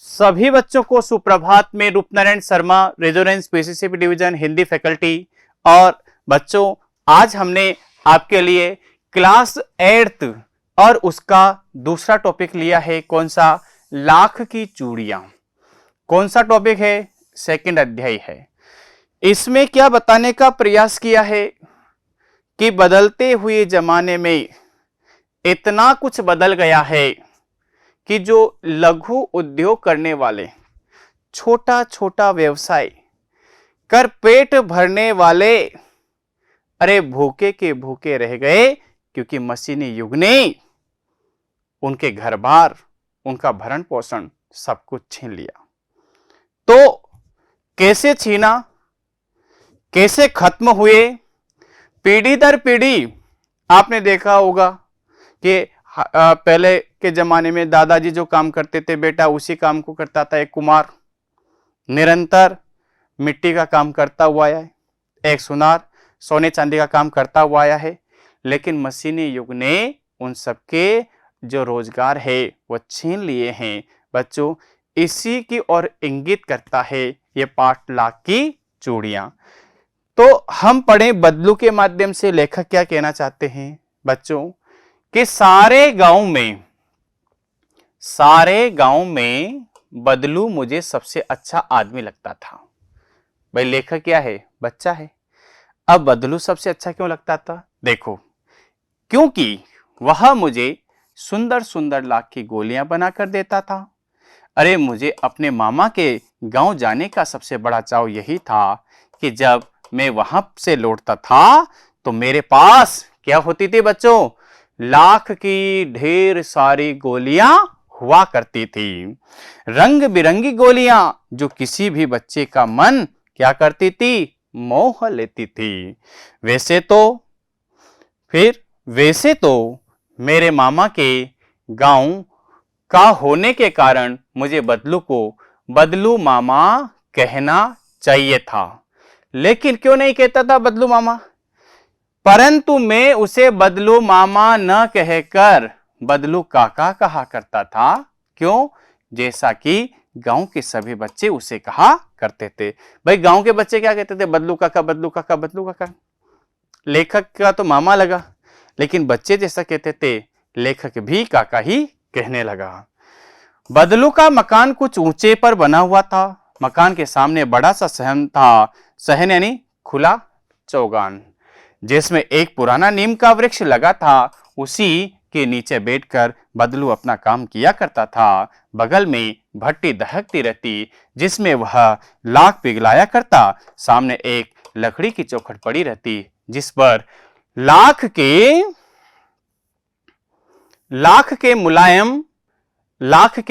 सभी बच्चों को सुप्रभात में Roopnarayan Sharma, resonance PCCP division Hindi faculty. और बच्चों, आज हमने आपके लिए क्लास 8th और उसका दूसरा टॉपिक लिया है। कौन सा? लाख की चूड़ियां। कौन सा टॉपिक है? सेकंड अध्याय है। इसमें क्या बताने का प्रयास किया है कि बदलते हुए जमाने में इतना कुछ बदल गया है कि जो लघु उद्योग करने वाले, छोटा छोटा व्यवसाय कर पेट भरने वाले, अरे भूखे के भूखे रह गए, क्योंकि मशीनी युग ने उनके घर बार, उनका भरण पोषण सब कुछ छीन लिया। तो कैसे छीना, कैसे खत्म हुए? पीढ़ी दर पीढ़ी आपने देखा होगा कि पहले के जमाने में दादाजी जो काम करते थे, बेटा उसी काम को करता था। एक कुम्हार निरंतर मिट्टी का काम करता हुआ आया है, एक सुनार सोने चांदी का काम करता हुआ आया है। लेकिन मशीनी युग ने उन सबके जो रोजगार है वो छीन लिए हैं। बच्चों, इसी की ओर इंगित करता है ये पाठ लाख की चूड़ियां। तो हम पढ़े बदलू के माध्यम से लेखक क्या कहना चाहते हैं बच्चों, कि सारे गांव में बदलू मुझे सबसे अच्छा आदमी लगता था। भाई लेखक क्या है? बच्चा है। अब बदलू सबसे अच्छा क्यों लगता था? देखो, क्योंकि वह मुझे सुंदर सुंदर लाख की गोलियां बनाकर देता था। अरे मुझे अपने मामा के गांव जाने का सबसे बड़ा चाव यही था कि जब मैं वहां से लौटता था तो मेरे पास क्या होती थी बच्चों? लाख की ढेर सारी गोलियां हुआ करती थी, रंग बिरंगी गोलियां, जो किसी भी बच्चे का मन क्या करती थी? मोह लेती थी। वैसे तो मेरे मामा के गांव का होने के कारण मुझे बदलू को बदलू मामा कहना चाहिए था। लेकिन क्यों नहीं कहता था बदलू मामा? परंतु मैं उसे बदलू मामा न कहकर बदलू काका कहा करता था। क्यों? जैसा कि गांव के सभी बच्चे उसे कहा करते थे। भाई गांव के बच्चे क्या कहते थे? बदलू काका, बदलू काका, बदलू काका। लेखक का तो मामा लगा, लेकिन बच्चे जैसा कहते थे, लेखक भी काका ही कहने लगा। बदलू का मकान कुछ ऊंचे पर बना हुआ था। मकान के सामने बड़ा सा सहन था। सहन यानी खुला चौगान, जिसमें एक पुराना नीम का वृक्ष लगा था। उसी के नीचे बैठकर बदलू अपना काम किया करता था। बगल में भट्टी दहकती रहती, जिसमें वह लाख पिघलाया करता। सामने एक लकड़ी की चौखट पड़ी रहती, जिस पर लाख के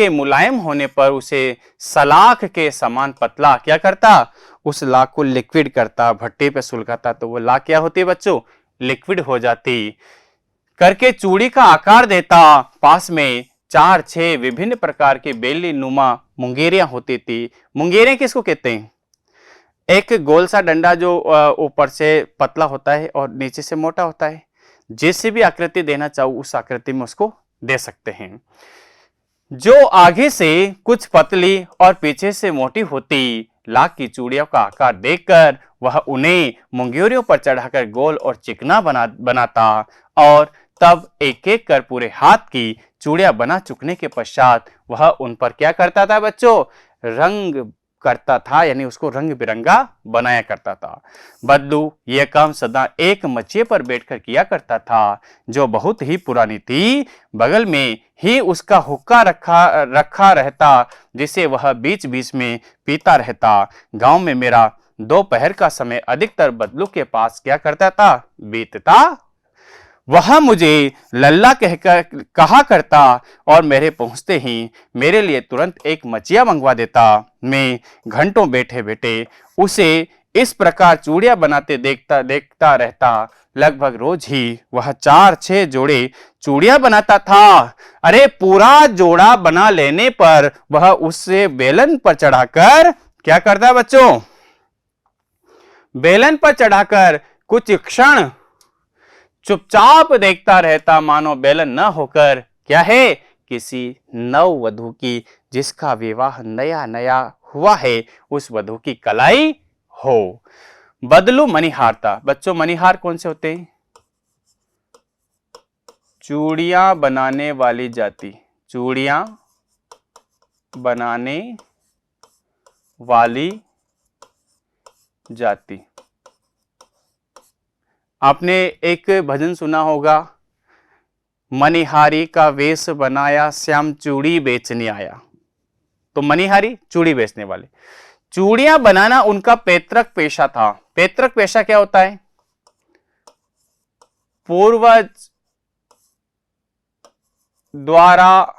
मुलायम होने पर उसे सलाख के समान पतला क्या करता? उस लाख को लिक्विड करता, भट्टी पे सुलगाता, तो वो लाख क्या होती बच्चों? लिक्विड हो जाती करके चूड़ी का आकार देता। पास में 4-6 विभिन्न प्रकार की बेली नुमा मुंगेरियां होती थी। मुंगेरियां किसको कहते हैं? एक गोल सा डंडा जो ऊपर से पतला होता है और नीचे से मोटा होता है। जैसे भी आकृति देना चाहो उस आकृति में उसको दे सकते हैं। जो आगे से कुछ पतली और पीछे से मोटी होती, लाख की चूड़ियों का आकार देखकर वह उन्हें मुंगेरियों पर चढ़ाकर गोल और चिकना बनाता और तब एक एक कर पूरे हाथ की चूड़ियां बना चुकने के पश्चात वह उन पर क्या करता था बच्चों? रंग करता था, यानी उसको रंग बिरंगा बनाया करता था। बदलू यह काम सदा एक मचिए पर बैठकर किया करता था, जो बहुत ही पुरानी थी। बगल में ही उसका हुक्का रखा रहता, जिसे वह बीच बीच में पीता रहता। गांव में मेरा दोपहर का समय अधिकतर बदलू के पास क्या करता था? बीतता। वह मुझे लल्ला कहा करता और मेरे पहुंचते ही मेरे लिए तुरंत एक मचिया मंगवा देता। मैं घंटों बैठे बैठे उसे इस प्रकार चूड़ियां बनाते देखता रहता। लगभग रोज ही वह 4-6 जोड़े चूड़ियां बनाता था। अरे पूरा जोड़ा बना लेने पर वह उससे बेलन पर चढ़ाकर क्या करता बच्चों? बेलन पर चढ़ाकर कुछ क्षण चुपचाप देखता रहता, मानो बेलन न होकर क्या है? किसी नववधू की जिसका विवाह नया नया हुआ है उस वधू की कलाई हो। बदलू मणिहार था। बच्चों मणिहार कौन से होते हैं? चूड़ियां बनाने वाली जाति, चूड़ियां बनाने वाली जाति। आपने एक भजन सुना होगा, मणिहारी का वेश बनाया श्याम चूड़ी बेचने आया। तो मणिहारी चूड़ी बेचने वाले, चूड़ियां बनाना उनका पैतृक पेशा था। पैतृक पेशा क्या होता है? पूर्वज द्वारा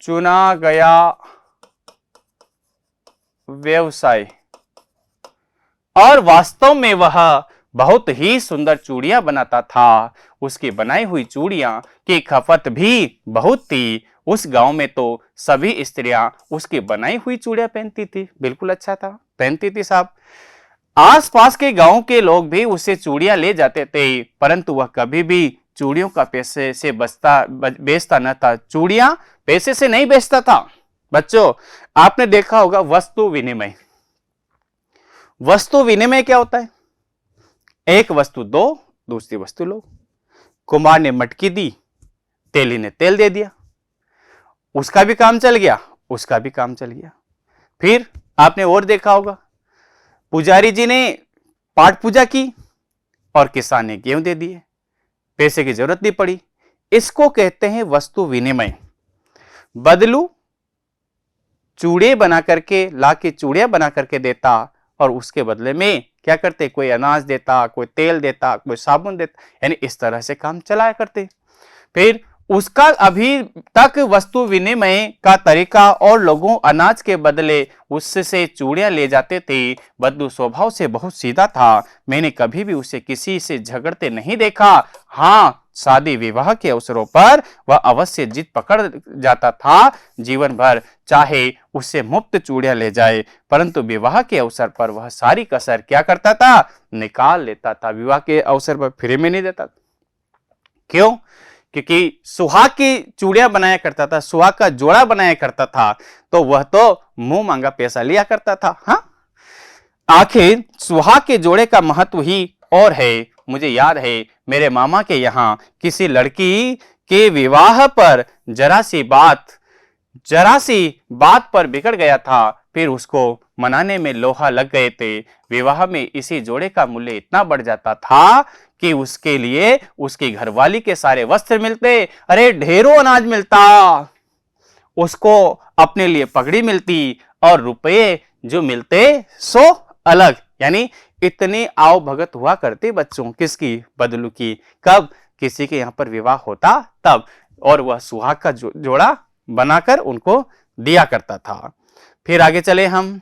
चुना गया व्यवसाय, और वास्तव में वह बहुत ही सुंदर चूड़ियां बनाता था। उसकी बनाई हुई चूड़ियां की खपत भी बहुत थी। उस गांव में तो सभी स्त्रियां उसकी बनाई हुई चूड़ियां पहनती थी। बिल्कुल अच्छा था, पहनती थी साहब। आसपास के गांव के लोग भी उससे चूड़ियां ले जाते थे, परंतु वह कभी भी चूड़ियों का पैसे से बेचता न था। चूड़ियां पैसे से नहीं बेचता था। बच्चों आपने देखा होगा वस्तु विनिमय। वस्तु विनिमय क्या होता है? एक वस्तु दो, दूसरी वस्तु लो। कुम्हार ने मटकी दी, तेली ने तेल दे दिया, उसका भी काम चल गया, उसका भी काम चल गया। फिर आपने और देखा होगा, पुजारी जी ने पाठ पूजा की और किसान ने गेहूं दे दिए, पैसे की जरूरत नहीं पड़ी। इसको कहते हैं वस्तु विनिमय। बदलू चूड़े बना करके, ला के चूड़ियां बना करके देता, और उसके बदले में क्या करते? कोई अनाज देता, कोई तेल देता, कोई साबुन देता, यानी इस तरह से काम चलाया करते। फिर उसका अभी तक वस्तु विनिमय का तरीका, और लोगों अनाज के बदले उससे चूड़ियां ले जाते थे। बदलू स्वभाव से बहुत सीधा था। मैंने कभी भी उसे किसी से झगड़ते नहीं देखा। हाँ, शादी विवाह के अवसरों पर वह अवश्य जिद पकड़ जाता था जीवन भर, चाहे उससे मुफ्त चूड़ियां ले जाए, परंतु विवाह के अवसर पर वह सारी कसर क्या करता था? निकाल लेता था। विवाह के अवसर पर फ्री में नहीं देता। क्यों? क्योंकि सुहाग की चूड़ियां बनाया करता था, सुहाग का जोड़ा बनाया करता था, तो वह तो मुंह मांगा पैसा लिया करता था। हाँ, आखिर सुहाग के जोड़े का महत्व ही और है। मुझे याद है मेरे मामा के यहाँ किसी लड़की के विवाह पर जरा सी बात पर बिगड़ गया था। फिर उसको मनाने में लोहा लग गए थे। विवाह में इसी जोड़े का मूल्य इतना बढ़ जाता था कि उसके लिए उसकी घरवाली के सारे वस्त्र मिलते, अरे ढेरों अनाज मिलता, उसको अपने लिए पगड़ी मिलती, और रुपये जो मिलते सो अलग। यानी इतनी आओ भगत हुआ करती बच्चों किसकी? बदलू की। कब? किसी के यहाँ पर विवाह होता तब, और वह सुहाग का जोड़ा बनाकर उनको दिया करता था। फिर आगे चले हम।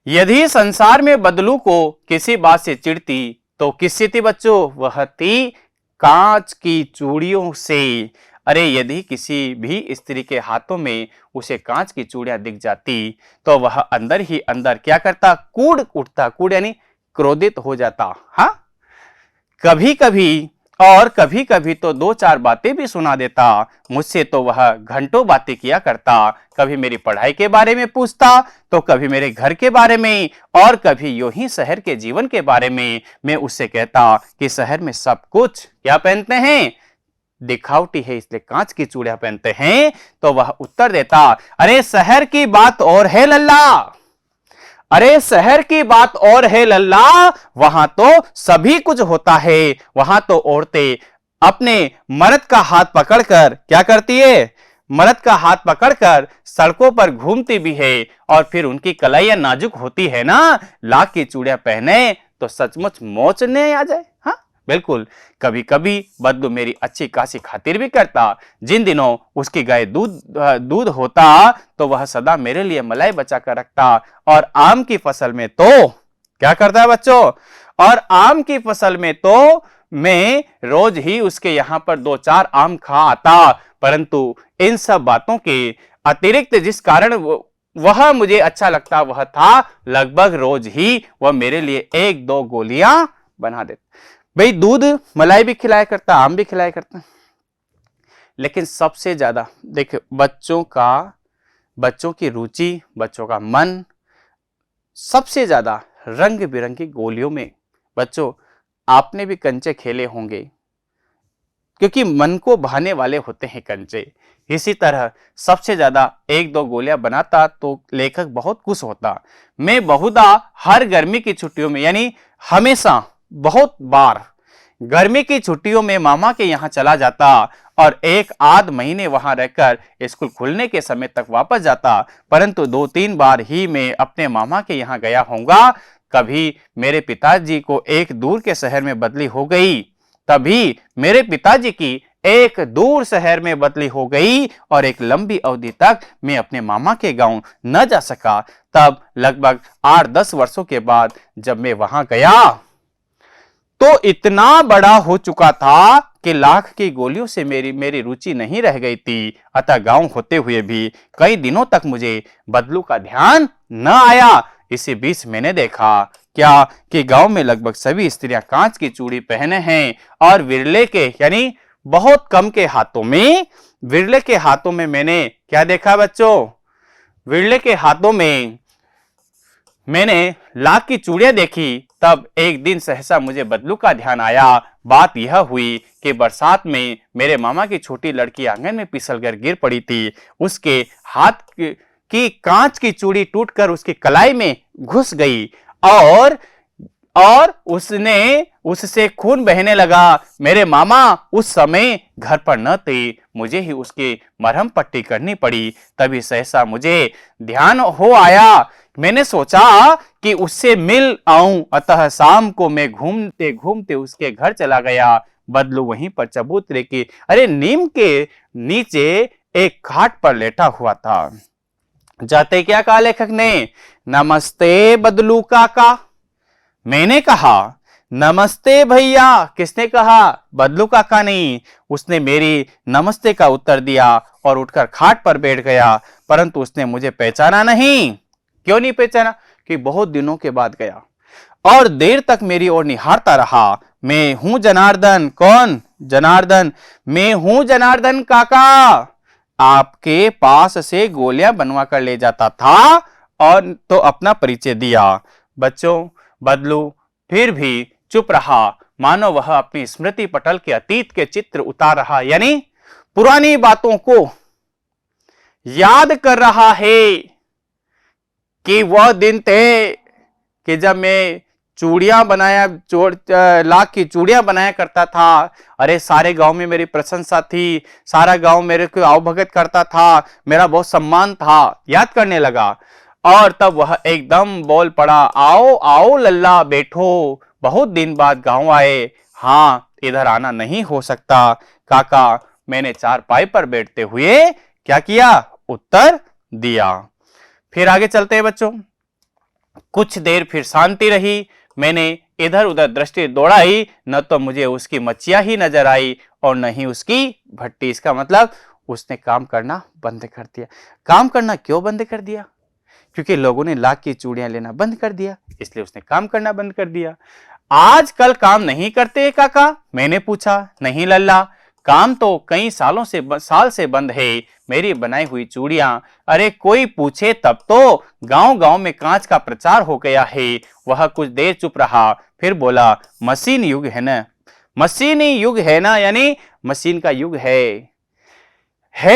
यदि संसार में बदलू को किसी बात से चिढ़ती तो किससे थी बच्चों? वह थी कांच की चूड़ियों से। अरे यदि किसी भी स्त्री के हाथों में उसे कांच की चूड़ियां दिख जाती तो वह अंदर ही अंदर क्या करता? कूड़ उठता। कूड़ यानी क्रोधित हो जाता। हाँ, कभी कभी और कभी कभी तो दो चार बातें भी सुना देता। मुझसे तो वह घंटों बातें किया करता। कभी मेरी पढ़ाई के बारे में पूछता, तो कभी मेरे घर के बारे में, और कभी यूं ही शहर के जीवन के बारे में। मैं उससे कहता कि शहर में सब कुछ क्या पहनते हैं? दिखावटी है, इसलिए कांच की चूड़ियां पहनते हैं। तो वह उत्तर देता, अरे शहर की बात और है लल्ला, अरे शहर की बात और है लल्ला, वहां तो सभी कुछ होता है। वहां तो औरतें अपने मर्द का हाथ पकड़कर क्या करती है? मर्द का हाथ पकड़कर सड़कों पर घूमती भी है, और फिर उनकी कलाइयां नाजुक होती है ना, लाख की चूड़ियां पहने तो सचमुच मोचने आ जाए। हाँ बिल्कुल। कभी कभी बदलू मेरी अच्छी खासी खातिर भी करता। जिन दिनों उसकी गाय दूध होता तो वह सदा मेरे लिए मलाई बचा कर रखता। और आम की फसल में तो क्या करता है बच्चों? और आम की फसल में तो मैं रोज ही उसके यहां पर दो चार आम खा आता, परंतु इन सब बातों के अतिरिक्त जिस कारण वह मुझे अच्छा लगता वह था लगभग रोज ही वह मेरे लिए एक दो गोलियां बना देता। भाई दूध मलाई भी खिलाया करता, आम भी खिलाया करता, लेकिन सबसे ज्यादा देखिए बच्चों की रुचि, बच्चों का मन सबसे ज्यादा रंग बिरंगी गोलियों में। बच्चों, आपने भी कंचे खेले होंगे क्योंकि मन को भाने वाले होते हैं कंचे। इसी तरह सबसे ज्यादा एक दो गोलियां बनाता तो लेखक बहुत खुश होता। मैं बहुधा हर गर्मी की छुट्टियों में, यानी हमेशा बहुत बार गर्मी की छुट्टियों में मामा के यहाँ चला जाता और एक आध महीने वहां रहकर स्कूल खुलने के समय तक वापस जाता। परंतु 2-3 बार ही मैं अपने मामा के यहाँ गया होऊंगा। कभी मेरे पिताजी को एक दूर के शहर में बदली हो गई, तभी मेरे पिताजी की एक दूर शहर में बदली हो गई और एक लंबी अवधि तक मैं अपने मामा के गांव न जा सका। तब लगभग 8-10 वर्षों के बाद जब मैं वहां गया तो इतना बड़ा हो चुका था कि लाख की गोलियों से मेरी रुचि नहीं रह गई थी। अतः गांव होते हुए भी कई दिनों तक मुझे बदलू का ध्यान न आया। इसी बीच मैंने देखा क्या कि गांव में लगभग सभी स्त्रियां कांच की चूड़ी पहने हैं और विरले के, यानी बहुत कम के हाथों में, विरले के हाथों में मैंने क्या देखा बच्चों? विरले के हाथों में मैंने लाख की चूड़ियां देखी। तब एक दिन सहसा मुझे बदलू का ध्यान आया। बात यह हुई कि बरसात में मेरे मामा की छोटी लड़की आंगन में फिसलकर गिर पड़ी थी। उसके हाथ की कांच की चूड़ी टूटकर उसकी कलाई में घुस गई और उससे खून बहने लगा। मेरे मामा उस समय घर पर न थे, मुझे ही उसकी मरहम पट्टी करनी पड़ी। तभी सहसा मुझे ध्यान हो आया। मैंने सोचा कि उससे मिल आऊं। अतः शाम को मैं घूमते घूमते उसके घर चला गया। बदलू वहीं पर चबूतरे की नीम के नीचे एक खाट पर लेटा हुआ था। जाते क्या कहा लेखक ने? नमस्ते बदलू काका। मैंने कहा नमस्ते भैया। किसने कहा? बदलू काका ने। उसने मेरी नमस्ते का उत्तर दिया और उठकर खाट पर बैठ गया। परंतु उसने मुझे पहचाना नहीं। क्यों नहीं पहचाना? कि बहुत दिनों के बाद गया और देर तक मेरी ओर निहारता रहा। मैं हूं जनार्दन। कौन? जनार्दन। मैं हूं जनार्दन काका, आपके पास से गोलियां बनवा कर ले जाता था। और तो अपना परिचय दिया। बच्चों, बदलू फिर भी चुप रहा, मानो वह अपनी स्मृति पटल के अतीत के चित्र उतार रहा, यानी पुरानी बातों को याद कर रहा है कि वह दिन थे कि जब मैं लाख की चूड़ियां बनाया करता था। सारे गांव में मेरी प्रशंसा थी, सारा गांव मेरे को आवभगत करता था, मेरा बहुत सम्मान था। याद करने लगा और तब वह एकदम बोल पड़ा, आओ आओ लल्ला बैठो, बहुत दिन बाद गांव आए। हाँ, इधर आना नहीं हो सकता काका। मैंने चारपाई पर बैठते हुए क्या किया? उत्तर दिया। फिर आगे चलते हैं बच्चों। कुछ देर फिर शांति रही। मैंने इधर उधर दृष्टि दौड़ाई, न तो मुझे उसकी मच्छियां ही नजर आई और न ही उसकी भट्टी। इसका मतलब उसने काम करना बंद कर दिया। काम करना क्यों बंद कर दिया? क्योंकि लोगों ने लाख की चूड़ियां लेना बंद कर दिया, इसलिए उसने काम करना बंद कर दिया। आजकल काम नहीं करते काका? मैंने पूछा। नहीं लल्ला, काम तो कई साल से बंद है। मेरी बनाई हुई चूड़ियां, कोई पूछे तब तो गांव गांव में कांच का प्रचार हो गया है। वह कुछ देर चुप रहा, फिर बोला, मशीन युग है ना? मशीनी युग है ना, यानी मशीन का युग है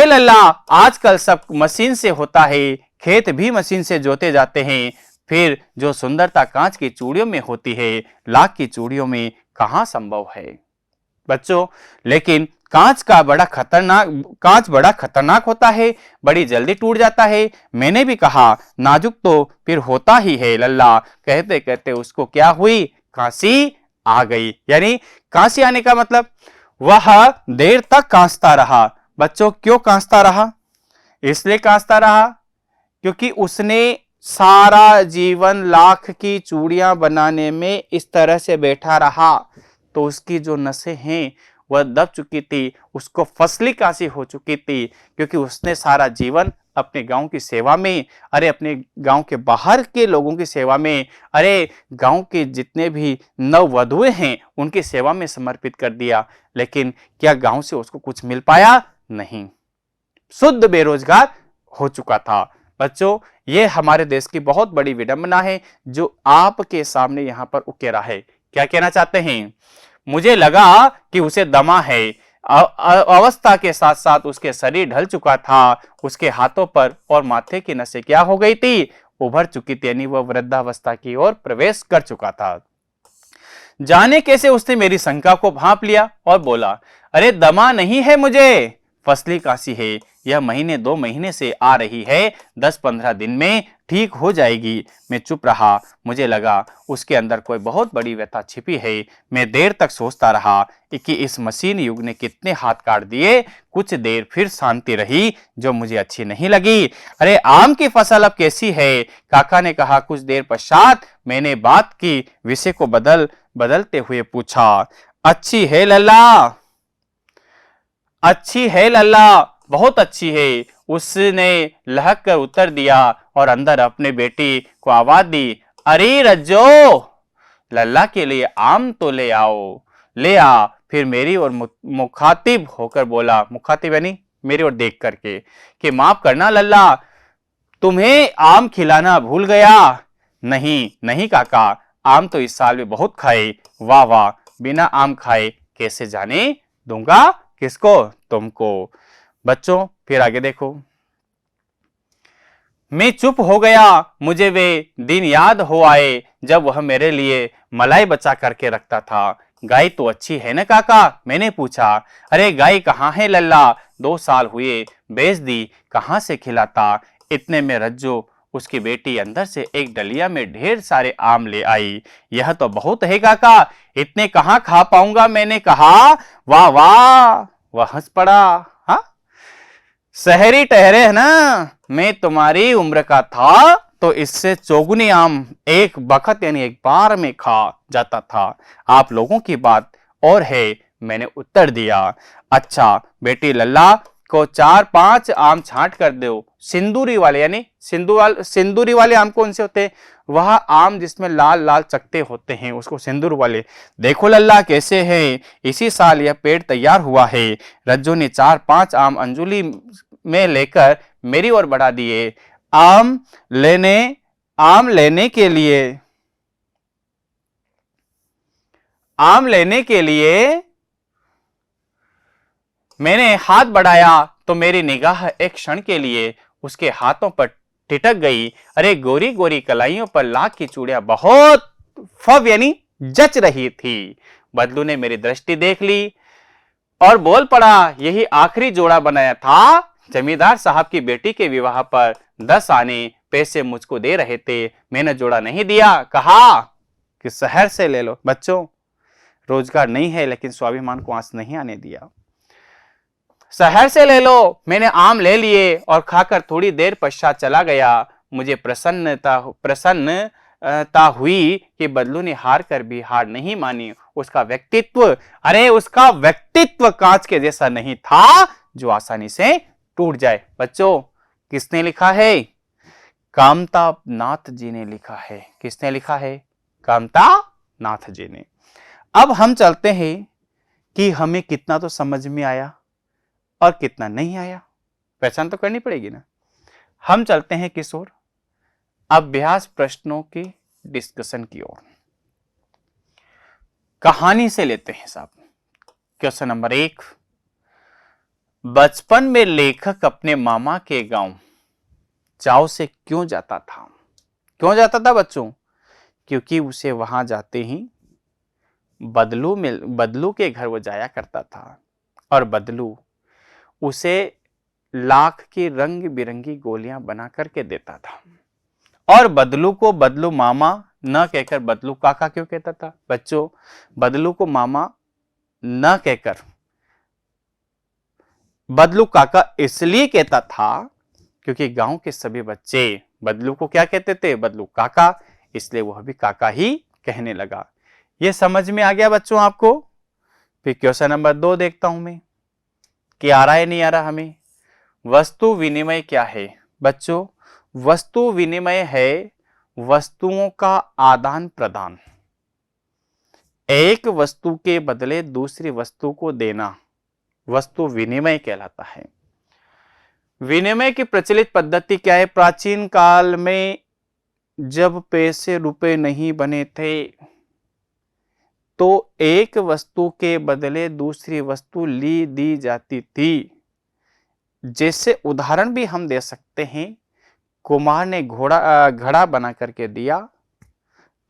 लल्ला। आजकल सब मशीन से होता है, खेत भी मशीन से जोते जाते हैं। फिर जो सुंदरता कांच की चूड़ियों में होती है, लाख की चूड़ियों में कहां संभव है बच्चों? लेकिन कांच बड़ा खतरनाक होता है, बड़ी जल्दी टूट जाता है। मैंने भी कहा, नाजुक तो फिर होता ही है लल्ला। कहते कहते उसको क्या हुई? कांसी आ गई। यानी कांसी आने का मतलब वह देर तक कांसता रहा। बच्चों, क्यों कांसता रहा? इसलिए कांसता रहा क्योंकि उसने सारा जीवन लाख की चूड़ियां बनाने में इस तरह से बैठा रहा, तो उसकी जो नसें हैं वह दब चुकी थी, उसको फसली कांसी हो चुकी थी। क्योंकि उसने सारा जीवन अपने गांव की सेवा में, अपने गांव के बाहर के लोगों की सेवा में, गांव के जितने भी नववधुएं हैं उनकी सेवा में समर्पित कर दिया। लेकिन क्या गांव से उसको कुछ मिल पाया? नहीं, शुद्ध बेरोजगार हो चुका था। बच्चों, ये हमारे देश की बहुत बड़ी विडंबना है जो आपके सामने यहां पर उकेरा है। क्या कहना चाहते हैं? मुझे लगा कि उसे दमा है। अवस्था के साथ साथ उसके शरीर ढल चुका था, उसके हाथों पर और माथे की नसें क्या हो गई थी? उभर चुकी थी, यानी वह वृद्धावस्था की ओर प्रवेश कर चुका था। जाने कैसे उसने मेरी शंका को भांप लिया और बोला, अरे दमा नहीं है मुझे, फसली काशी है, यह महीने 2 महीने से आ रही है, 10-15 दिन में ठीक हो जाएगी। मैं चुप रहा। मुझे लगा उसके अंदर कोई बहुत बड़ी व्यथा छिपी है। मैं देर तक सोचता रहा कि इस मशीन युग ने कितने हाथ काट दिए। कुछ देर फिर शांति रही जो मुझे अच्छी नहीं लगी। अरे आम की फसल अब कैसी है? काका ने कहा। कुछ देर पश्चात मैंने बात की विषय को बदलते हुए पूछा, अच्छी है लल्ला, अच्छी है लल्ला, बहुत अच्छी है, उसने लहक कर उत्तर दिया और अंदर अपने बेटी को आवाज दी, अरे रज्जो, लल्ला के लिए आम तो ले आओ। ले आ। फिर मेरी ओर मुखातिब होकर बोला, मुखातिब यानी मेरी ओर देख करके, कि माफ करना लल्ला, तुम्हें आम खिलाना भूल गया। नहीं नहीं काका, आम तो इस साल में बहुत खाए। वाह वाह, बिना आम खाए कैसे जाने दूंगा? किसको? तुमको। बच्चों, फिर आगे देखो। मैं चुप हो गया। मुझे वे दिन याद हो आए जब वह मेरे लिए मलाई बचा करके रखता था। गाय तो अच्छी है ना काका? मैंने पूछा। अरे गाय कहाँ है लल्ला? 2 साल हुए, बेच दी, कहाँ से खिलाता? इतने में रज्जो, उसकी बेटी, अंदर से एक डलिया में ढेर सारे आम ले आई। यह तो बहुत है काका, इतने कहाँ खा पाऊंगा? मैंने कहा। वाह वाह, वह हंस पड़ा। हाँ, शहरी ठहरे है ना, मैं तुम्हारी उम्र का था तो इससे चौगुनी आम एक बखत यानी एक बार में खा जाता था। आप लोगों की बात और है, मैंने उत्तर दिया। अच्छा बेटी लल्ला को 4-5 आम छांट कर दो, सिंदूरी वाले, यानी सिंदूरी वाले आम कौन से होते हैं? वह आम जिसमें लाल लाल चकते होते हैं, उसको सिंदूर वाले। देखो लल्ला कैसे है, इसी साल यह पेड़ तैयार हुआ है। रज्जू ने 4-5 आम अंजुली में लेकर मेरी ओर बढ़ा दिए। आम लेने के लिए मैंने हाथ बढ़ाया तो मेरी निगाह एक क्षण के लिए उसके हाथों पर टिटक गई। अरे गोरी गोरी कलाइयों पर लाख की चूड़ियां बहुत फव यानी जच रही थी। बदलू ने मेरी दृष्टि देख ली और बोल पड़ा, यही आखिरी जोड़ा बनाया था। जमींदार साहब की बेटी के विवाह पर 10 आने पैसे मुझको दे रहे थे, मैंने जोड़ा नहीं दिया, कहा कि शहर से ले लो। बच्चों, रोजगार नहीं है लेकिन स्वाभिमान को आंच नहीं आने दिया। शहर से ले लो। मैंने आम ले लिए और खाकर थोड़ी देर पश्चात चला गया। मुझे प्रसन्नता हुई कि बदलू ने हार कर भी हार नहीं मानी। उसका व्यक्तित्व कांच के जैसा नहीं था जो आसानी से टूट जाए। बच्चों, किसने लिखा है? कामता नाथ जी ने लिखा है। किसने लिखा है? कामता नाथ जी ने। अब हम चलते हैं कि हमें कितना तो समझ में आया और कितना नहीं आया, पहचान तो करनी पड़ेगी ना। हम चलते हैं किस ओर? अभ्यास प्रश्नों की डिस्कशन की ओर। कहानी से लेते हैं साहब। क्वेश्चन नंबर 1, बचपन में लेखक अपने मामा के गांव चाव से क्यों जाता था? क्यों जाता था बच्चों? क्योंकि उसे वहां जाते ही बदलू के घर वो जाया करता था और बदलू उसे लाख की रंग बिरंगी गोलियां बना करके देता था। और बदलू को बदलू मामा न कहकर बदलू काका क्यों कहता था? बच्चों, बदलू को मामा न कहकर बदलू काका इसलिए कहता था क्योंकि गांव के सभी बच्चे बदलू को क्या कहते थे? बदलू काका, इसलिए वह भी काका ही कहने लगा। यह समझ में आ गया बच्चों आपको? फिर क्वेश्चन नंबर 2 देखता हूं मैं कि आ रहा है नहीं आ रहा हमें। वस्तु विनिमय क्या है? बच्चों, वस्तु विनिमय है वस्तुओं का आदान प्रदान, एक वस्तु के बदले दूसरी वस्तु को देना, वस्तु विनिमय कहलाता है। विनिमय की प्रचलित पद्धति क्या है? प्राचीन काल में जब पैसे रुपए नहीं बने थे तो एक वस्तु के बदले दूसरी वस्तु ली दी जाती थी। जैसे उदाहरण भी हम दे सकते हैं, कुम्हार ने घड़ा बना करके दिया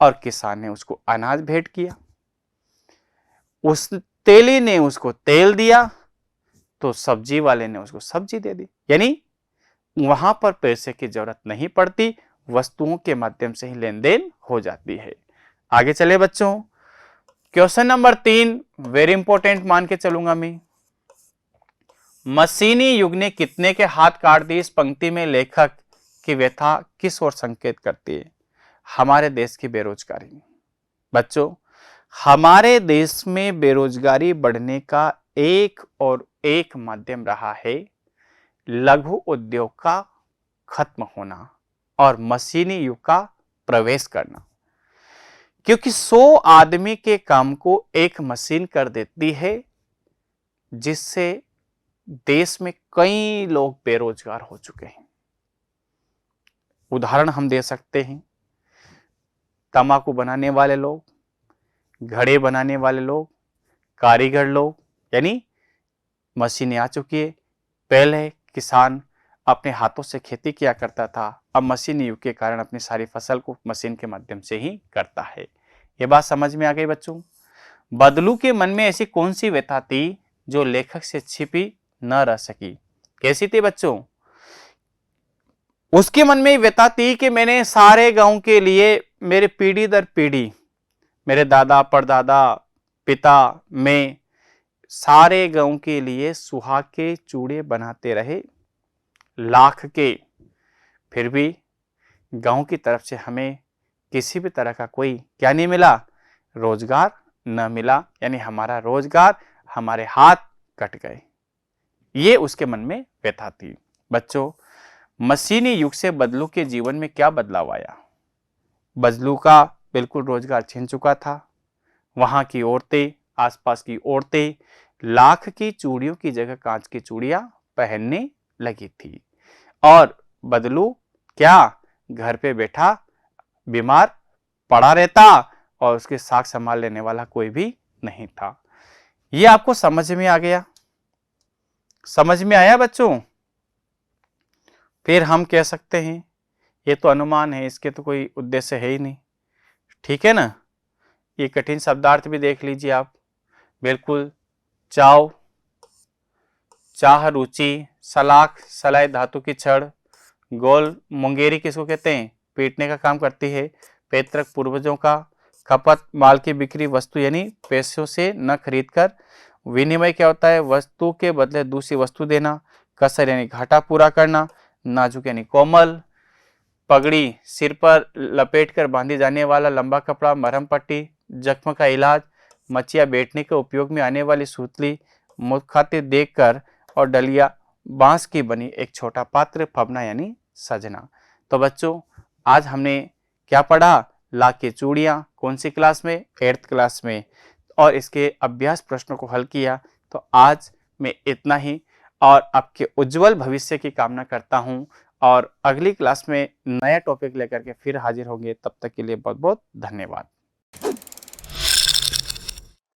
और किसान ने उसको अनाज भेंट किया। उस तेली ने उसको तेल दिया तो सब्जी वाले ने उसको सब्जी दे दी। यानी वहां पर पैसे की जरूरत नहीं पड़ती, वस्तुओं के माध्यम से ही लेन देन हो जाती है। आगे चले बच्चों, क्वेश्चन नंबर 3 वेरी इंपॉर्टेंट मान के चलूंगा मैं। मशीनी युग ने कितने के हाथ काट दिए? इस पंक्ति में लेखक की व्यथा किस ओर संकेत करती है? हमारे देश की बेरोजगारी। बच्चों, हमारे देश में बेरोजगारी बढ़ने का एक और एक माध्यम रहा है लघु उद्योग का खत्म होना और मशीनी युग का प्रवेश करना। क्योंकि 100 आदमी के काम को एक मशीन कर देती है, जिससे देश में कई लोग बेरोजगार हो चुके हैं। उदाहरण हम दे सकते हैं, तंबाकू बनाने वाले लोग, घड़े बनाने वाले लोग, कारीगर लोग, यानी मशीनें आ चुकी है। पहले किसान अपने हाथों से खेती किया करता था, अब मशीन युग के कारण अपनी सारी फसल को मशीन के माध्यम से ही करता है। ये बात समझ में आ गई बच्चों? बदलू के मन में ऐसी कौन सी व्यथा थी जो लेखक से छिपी न रह सकी? कैसी थी बच्चों? उसके मन में व्यथा थी कि मैंने सारे गांव के लिए, मेरे पीढ़ी दर पीढ़ी, मेरे दादा परदादा पिता में सारे गांव के लिए सुहाग के चूड़े बनाते रहे, लाख के, फिर भी गांव की तरफ से हमें किसी भी तरह का कोई क्या नहीं मिला? रोजगार न मिला। यानी हमारा रोजगार, हमारे हाथ कट गए। ये उसके मन में व्यथा थी। बच्चों, मशीनी युग से बदलू के जीवन में क्या बदलाव आया? बदलू का बिल्कुल रोजगार छिन चुका था। वहां की औरतें, आसपास की औरतें लाख की चूड़ियों की जगह कांच की चूड़ियां पहनने लगी थी और बदलू क्या घर पे बैठा बीमार पड़ा रहता और उसके साथ संभाल लेने वाला कोई भी नहीं था। ये आपको समझ में आ गया? समझ में आया बच्चों? फिर हम कह सकते हैं ये तो अनुमान है, इसके तो कोई उद्देश्य है ही नहीं। ठीक है ना? ये कठिन शब्दार्थ भी देख लीजिए आप। बिल्कुल, चाव, चाह रुचि, सलाख सलाई धातु की छड़, गोल मुंगेरी किसको कहते हैं? पीटने का काम करती है। पैतृक पूर्वजों का, खपत माल की बिक्री, वस्तु यानी पैसों से न खरीद कर। विनिमय क्या होता है? वस्तु के बदले दूसरी वस्तु देना। कसर यानी घाटा पूरा करना। नाजुक यानी कोमल। पगड़ी सिर पर लपेट कर बांधी जाने वाला लंबा कपड़ा, मरहम पट्टी, जख्म का इलाज। मचिया बैठने के उपयोग में आने वाली सूतली, मुखातिब देखकर। और डलिया बांस की बनी एक छोटा पात्र, फबना यानी सजना। तो बच्चों, आज हमने क्या पढ़ा? लाख की चूड़ियां। कौन सी क्लास में? 8th क्लास में। और इसके अभ्यास प्रश्नों को हल किया। तो आज मैं इतना ही और आपके उज्जवल भविष्य की कामना करता हूं और अगली क्लास में नया टॉपिक लेकर के फिर हाजिर होंगे। तब तक के लिए बहुत बहुत धन्यवाद।